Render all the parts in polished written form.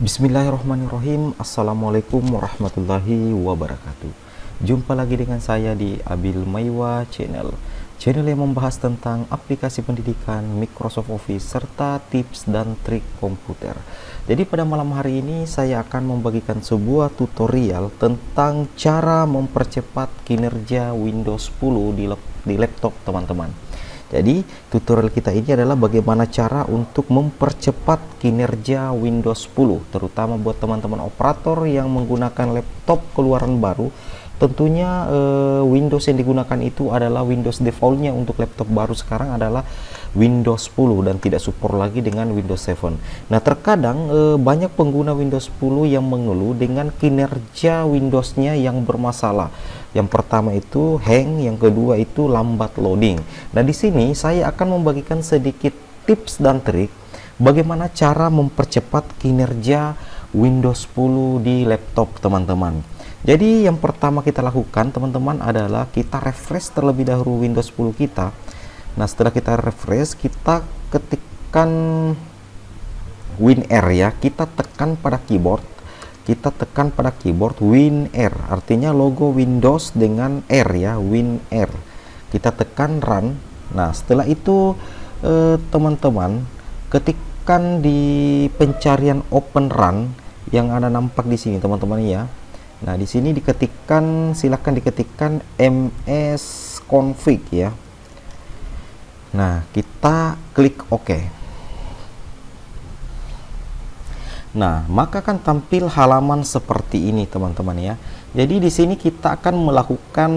Bismillahirrahmanirrahim. Assalamualaikum warahmatullahi wabarakatuh. Jumpa lagi dengan saya di Abil Maiwa Channel. Channel yang membahas tentang aplikasi pendidikan, Microsoft Office, serta tips dan trik komputer. Jadi pada malam hari ini saya akan membagikan sebuah tutorial tentang cara mempercepat kinerja Windows 10 di laptop teman-teman. Jadi tutorial kita ini adalah bagaimana cara untuk mempercepat kinerja Windows 10, terutama buat teman-teman operator yang menggunakan laptop keluaran baru. Tentunya Windows yang digunakan itu adalah Windows defaultnya untuk laptop baru sekarang adalah Windows 10 dan tidak support lagi dengan Windows 7. Nah, terkadang banyak pengguna Windows 10 yang mengeluh dengan kinerja Windowsnya yang bermasalah. Yang pertama itu hang, yang kedua itu lambat loading. Nah, di sini saya akan membagikan sedikit tips dan trik bagaimana cara mempercepat kinerja Windows 10 di laptop teman-teman. Jadi yang pertama kita lakukan teman-teman adalah kita refresh terlebih dahulu Windows 10 kita. Nah, setelah kita refresh, kita ketikkan WinR ya, kita tekan pada keyboard. Kita tekan pada keyboard WinR, artinya logo Windows dengan R ya, WinR. Kita tekan run. Nah, setelah itu teman-teman ketikkan di pencarian open run yang ada nampak di sini teman-teman ya. Nah, di sini diketikkan, silahkan diketikkan msconfig ya. Nah, kita klik OK. Nah, maka akan tampil halaman seperti ini teman-teman ya. Jadi di sini kita akan melakukan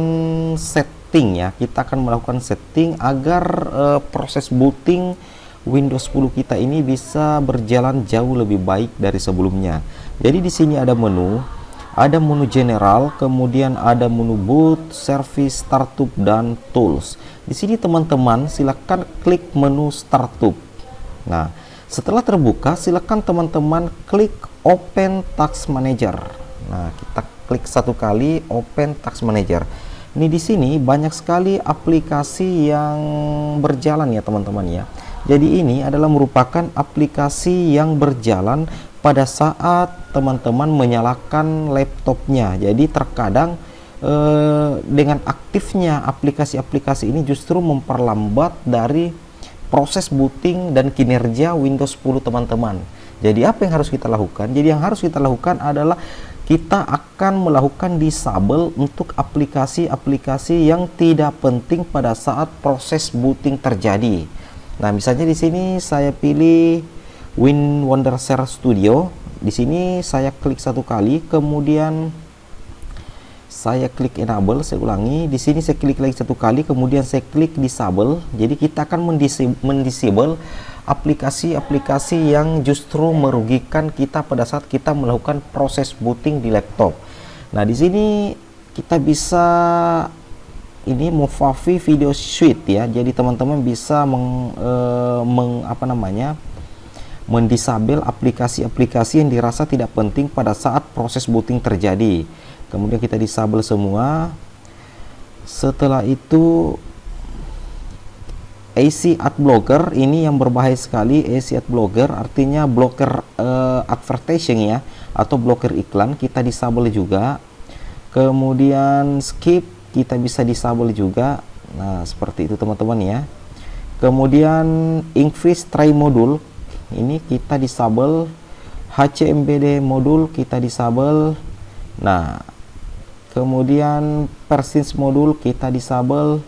setting ya. Kita akan melakukan setting agar proses booting Windows 10 kita ini bisa berjalan jauh lebih baik dari sebelumnya. Jadi di sini ada menu general, kemudian ada menu boot, service, startup, dan tools. Di sini teman-teman silakan klik menu startup. Nah, setelah terbuka silakan teman-teman klik open task manager. Nah, kita klik satu kali open task manager. Ini di sini banyak sekali aplikasi yang berjalan ya teman-teman ya. Jadi ini adalah merupakan aplikasi yang berjalan pada saat teman-teman menyalakan laptopnya. Jadi terkadang dengan aktifnya aplikasi-aplikasi ini justru memperlambat dari proses booting dan kinerja Windows 10 teman-teman. Jadi apa yang harus kita lakukan? Jadi yang harus kita lakukan adalah kita akan melakukan disable untuk aplikasi-aplikasi yang tidak penting pada saat proses booting terjadi. Nah, misalnya di sini saya pilih Wondershare Studio. Di sini saya klik satu kali, kemudian saya klik enable. Saya ulangi, di sini saya klik lagi satu kali, kemudian saya klik disable. Jadi kita akan mendisable aplikasi-aplikasi yang justru merugikan kita pada saat kita melakukan proses booting di laptop. Nah, di sini kita bisa ini Movavi Video Suite ya. Jadi teman-teman bisa mendisable aplikasi-aplikasi yang dirasa tidak penting pada saat proses booting terjadi. Kemudian kita disable semua. Setelah itu AC Ad Blocker, ini yang berbahaya sekali. AC Ad Blocker artinya blocker advertising ya, atau blocker iklan, kita disable juga. Kemudian skip kita bisa disable juga. Nah, seperti itu teman-teman ya. Kemudian Increase Try Module, ini kita disable. HCMBD modul kita disable. Nah, kemudian Persist modul kita disable.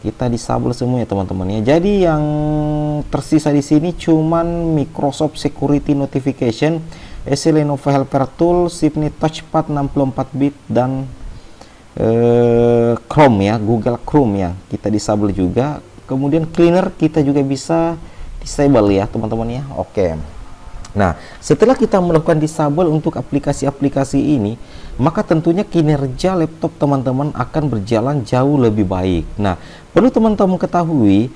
Kita disable semua ya teman-teman ya. Jadi yang tersisa di sini cuman Microsoft Security Notification, Lenovo Helper Tool, Symfony Touchpad 64 bit, dan Chrome ya, Google Chrome ya, kita disable juga. Kemudian cleaner kita juga bisa disable ya teman-teman ya. Oke. Nah, setelah kita melakukan disable untuk aplikasi-aplikasi ini, maka tentunya kinerja laptop teman-teman akan berjalan jauh lebih baik. Nah, perlu teman-teman ketahui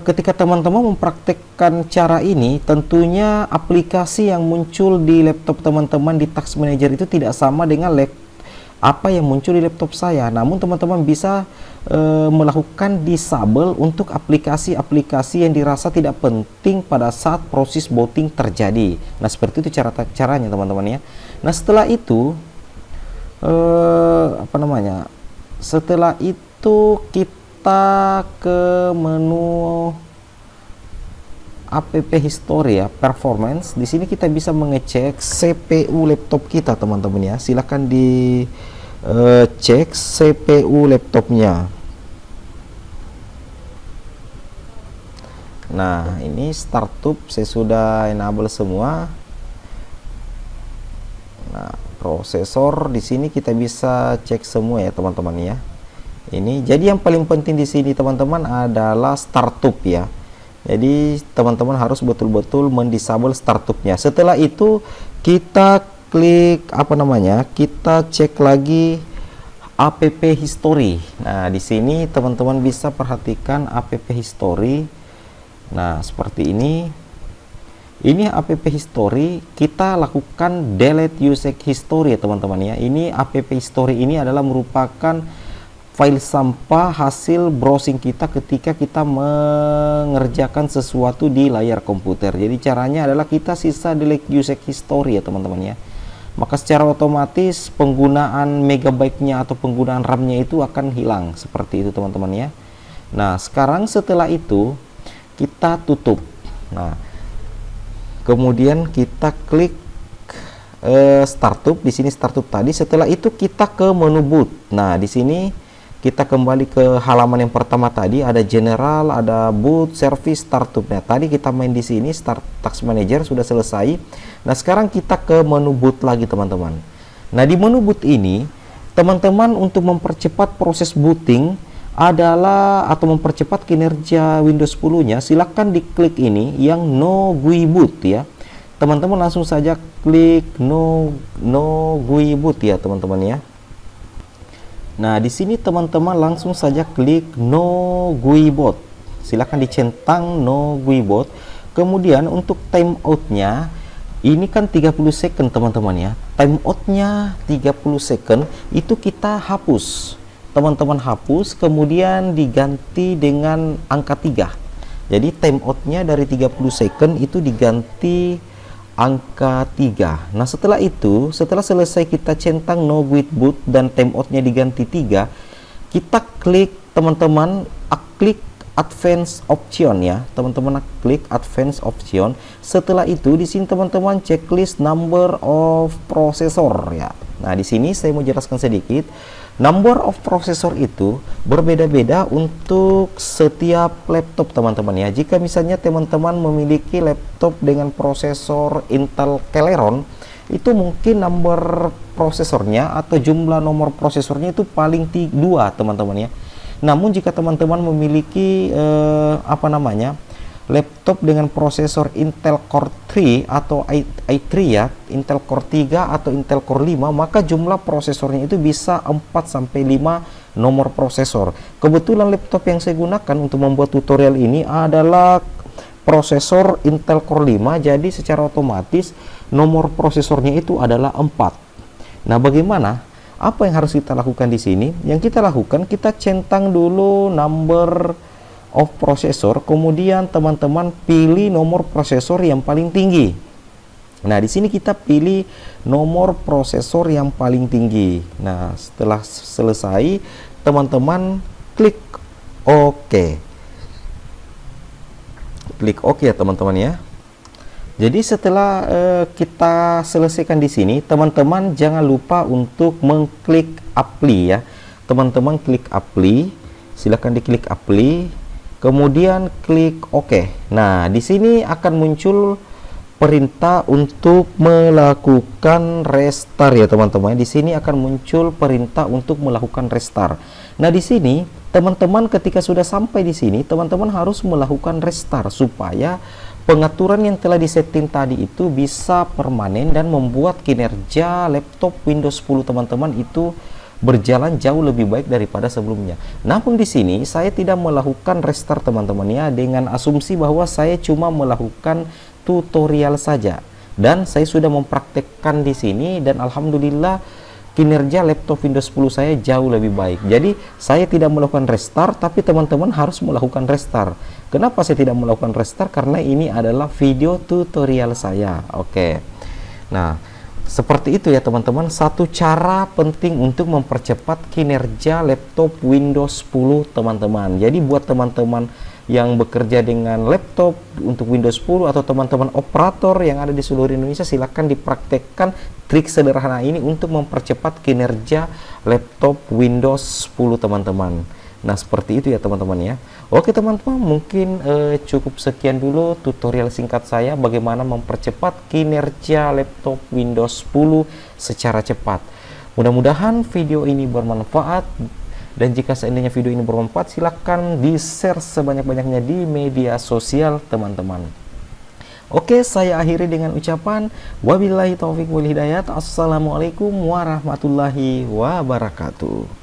ketika teman-teman mempraktekkan cara ini, tentunya aplikasi yang muncul di laptop teman-teman di Task Manager itu tidak sama dengan apa yang muncul di laptop saya. Namun teman-teman bisa melakukan disable untuk aplikasi-aplikasi yang dirasa tidak penting pada saat proses booting terjadi. Nah, seperti itu caranya teman-teman ya. Nah, setelah itu setelah itu kita ke menu app history ya, performance. Di sini kita bisa mengecek CPU laptop kita teman-teman ya. Silahkan di cek CPU laptopnya. Nah, ini startup saya sudah enable semua. Nah, prosesor di sini kita bisa cek semua ya teman-teman ya. Ini jadi yang paling penting di sini teman-teman adalah startup ya. Jadi teman-teman harus betul-betul mendisable startupnya. Setelah itu kita klik kita cek lagi app history. Nah, di sini teman-teman bisa perhatikan app history. Nah, seperti ini. Ini app history, kita lakukan delete usage history ya teman-teman ya. Ini app history ini adalah merupakan file sampah hasil browsing kita ketika kita mengerjakan sesuatu di layar komputer. Jadi caranya adalah kita sisa delete usage history ya teman-teman ya. Maka secara otomatis penggunaan megabyte-nya atau penggunaan RAM-nya itu akan hilang seperti itu teman-teman ya. Nah, sekarang setelah itu kita tutup. Nah, kemudian kita klik startup. Di sini startup tadi. Setelah itu kita ke menu boot. Nah, di sini kita kembali ke halaman yang pertama tadi, ada general, ada boot, service, startup. Nah, tadi kita main di sini start task manager sudah selesai. Nah, sekarang kita ke menu boot lagi teman-teman. Nah, di menu boot ini teman-teman untuk mempercepat proses booting adalah atau mempercepat kinerja Windows 10-nya, silakan diklik ini yang no GUI boot ya. Teman-teman langsung saja klik no GUI boot ya teman-teman ya. Nah, di sini teman-teman langsung saja klik no GUI boot. Silakan dicentang no GUI boot. Kemudian untuk timeoutnya ini kan 30 second teman-teman ya. Timeoutnya 30 second itu kita hapus. Teman-teman hapus kemudian diganti dengan angka 3. Jadi timeoutnya dari 30 second itu diganti angka 3. Nah, setelah itu, setelah selesai kita centang no GUI boot dan timeoutnya diganti 3, kita klik teman-teman klik advance option ya. Teman-teman klik advance option. Setelah itu di sini teman-teman checklist number of processor ya. Nah, di sini saya mau jelaskan sedikit. Number of processor itu berbeda-beda untuk setiap laptop teman-teman ya. Jika misalnya teman-teman memiliki laptop dengan prosesor Intel Celeron, itu mungkin number prosesornya atau jumlah nomor prosesornya itu paling 2 teman-teman ya. Namun jika teman-teman memiliki laptop dengan prosesor Intel Core 3 atau i3 ya, Intel Core 3 atau Intel Core 5, maka jumlah prosesornya itu bisa 4 sampai 5 nomor prosesor. Kebetulan laptop yang saya gunakan untuk membuat tutorial ini adalah prosesor Intel Core 5, jadi secara otomatis nomor prosesornya itu adalah 4. Nah, bagaimana? Apa yang harus kita lakukan di sini? Yang kita lakukan, kita centang dulu number of prosesor, kemudian teman-teman pilih nomor prosesor yang paling tinggi. Nah, di sini kita pilih nomor prosesor yang paling tinggi. Nah, setelah selesai, teman-teman klik OK. Klik OK ya teman-teman ya. Jadi setelah kita selesaikan di sini, teman-teman jangan lupa untuk mengklik apply ya. Teman-teman klik apply, silahkan diklik apply. Kemudian klik OK. Nah, di sini akan muncul perintah untuk melakukan restart ya teman-teman. Di sini akan muncul perintah untuk melakukan restart. Nah, di sini teman-teman ketika sudah sampai di sini, teman-teman harus melakukan restart supaya pengaturan yang telah disetting tadi itu bisa permanen dan membuat kinerja laptop Windows 10 teman-teman itu berjalan jauh lebih baik daripada sebelumnya. Namun di sini saya tidak melakukan restart teman-teman ya, dengan asumsi bahwa saya cuma melakukan tutorial saja dan saya sudah mempraktekkan di sini dan alhamdulillah kinerja laptop Windows 10 saya jauh lebih baik. Jadi saya tidak melakukan restart, tapi teman-teman harus melakukan restart. Kenapa saya tidak melakukan restart? Karena ini adalah video tutorial saya. Oke. Nah, seperti itu ya teman-teman, satu cara penting untuk mempercepat kinerja laptop Windows 10 teman-teman. Jadi buat teman-teman yang bekerja dengan laptop untuk Windows 10 atau teman-teman operator yang ada di seluruh Indonesia, silahkan dipraktekkan trik sederhana ini untuk mempercepat kinerja laptop Windows 10 teman-teman. Nah, seperti itu ya teman-teman ya. Oke teman-teman, mungkin cukup sekian dulu tutorial singkat saya bagaimana mempercepat kinerja laptop Windows 10 secara cepat. Mudah-mudahan video ini bermanfaat, dan jika seandainya video ini bermanfaat, silahkan di-share sebanyak-banyaknya di media sosial teman-teman. Oke, saya akhiri dengan ucapan wabillahi taufiq wal hidayat. Assalamualaikum warahmatullahi wabarakatuh.